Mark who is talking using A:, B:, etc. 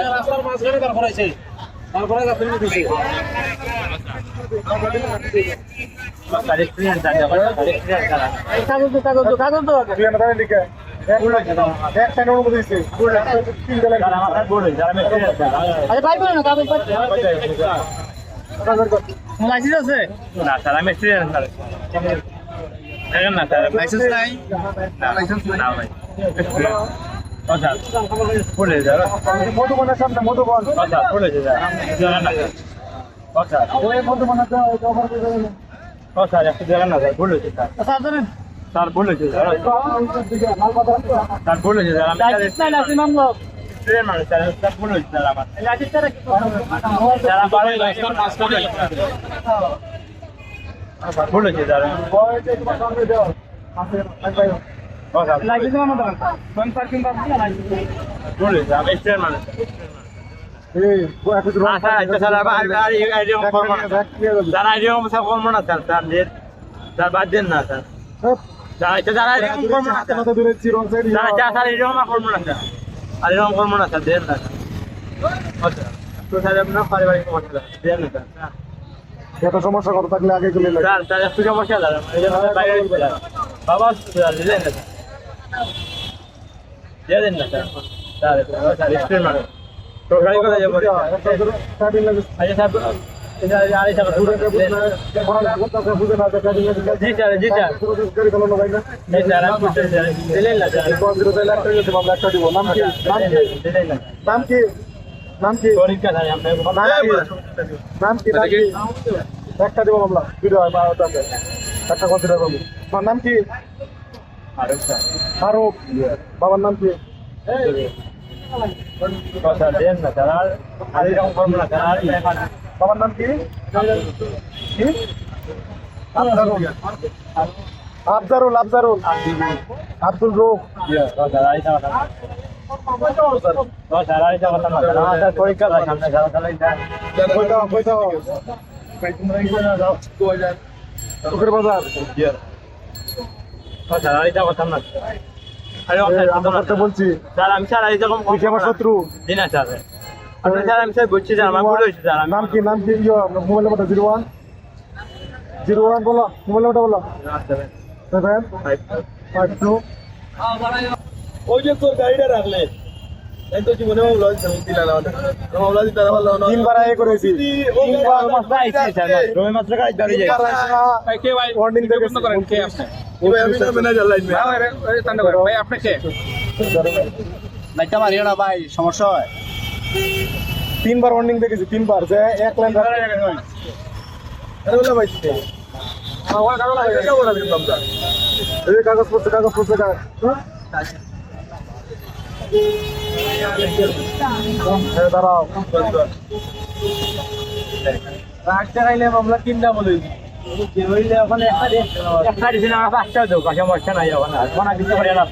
A: রাস্তার মাঝখানে তারপরে আছে তারপরে আপনি দিতে কাগজ তো তুই না দাঁড়িয়ে লিখে এক সাইড অনুমতি দিছি তিন জেলা আরে ভাই বলো না কাগজ লাইসেন্স আছে না স্যার আমি স্টুডেন্ট স্যার দেখেন না স্যার লাইসেন্স নাই লাইসেন্স না ভাই আচ্ছা বলে যা মধুবনের সামনে মধুবন আচ্ছা বলে যা জানা না আচ্ছা ওই মধুবনের তো কভার করে দেন আচ্ছা একটু জানা না স্যার বলে যা স্যার জানেন স্যার বলে যা স্যার বলে যা লাইসেন্স নাই লাইসেন্স মামলা ট্রেন মানে স্যার স্যার বলে যা আমার লাইসেন্স স্যার কি যারা পারে লাইসেন্স পাস করে বলে যা যারা ওই যে তোমার সামনে দাও আছে ভাই লাইসেন্স মামলা দাও কোন পার্কিং বাদ না লাইসেন্স বলে যা আমি ট্রেন মানে এই কত রকম আচ্ছা আচ্ছা স্যার আর এই আইডিয়া করব না যারা আইডিয়া সব করব না স্যার স্যার দের স্যার বাদ দেন না স্যার যারা এরকম করবো না যারা স্যার এরকম করবো না স্যার আর এরকম করবো না স্যার দেন না আচ্ছা তো স্যার আপনার পারিবারিক সমস্যা দেন না স্যার এত সমস্যা কত থাকলে আগে চলে লাগে স্যার স্যার একটু সমস্যা দাঁড়া বাইরে বাবা দিলেন না স্যার দেন না স্যার স্যার স্যার স্টুডেন্ট মানে তো গাড়ি করে যাবো আচ্ছা স্যার এটা আরে টাকা দূরে জি স্যার জি স্যার জি স্যার আমি দিলেন না স্যার একটা দিব নাম কি নাম কি নাম কি পরীক্ষা স্যার নাম কি একটা দিব মামলা দুটো একটা কনসিডার করবো তোমার নাম কি ফারুক বাবার নাম কি স্যার দেন না স্যার আর এরকম করবো না স্যার বাবার নাম কি আফজারুল আফজারুল আব্দুল রুফ পরীক্ষা বলছি স্যার আমি স্যার আমার শত্রু দিন স্যার স্যার আমি স্যার বলছি স্যার আমার ভুল হয়েছে স্যার নাম কি মোবাইল নাম্বারটা 01 বলো মোবাইল নাম্বারটা বলো 752 ওই যে তোর গাড়িটা রাখলে এই তো জীবনে মামলা দিলা না মামলা দিতে ভালো না তিনবার আগে করেছি তিনবার মাত্র আইছি স্যার রবি মাত্র গাড়ি দাঁড়িয়ে যায় ভাই কে ভাই ওয়ার্নিং দেবে বন্ধ করেন কে আপনি ভাই আমি না ম্যানেজার লাইন ভাই তান্ডা করেন ভাই আপনি কে লাইটটা মারিও না ভাই সমস্যা হয় তিনবার ওয়ার্নিং দেখেছি তিনবার যে এক লাইন আরে বলা ভাই কাগজপত্র দাঁড়াও রাখতে গাইলে মামলা তিনটা বলে হইলে ওখানে একটা দিন আমরা পাঁচটা দেবো সমস্যা নাই ওখানে কোনা কিছু করে না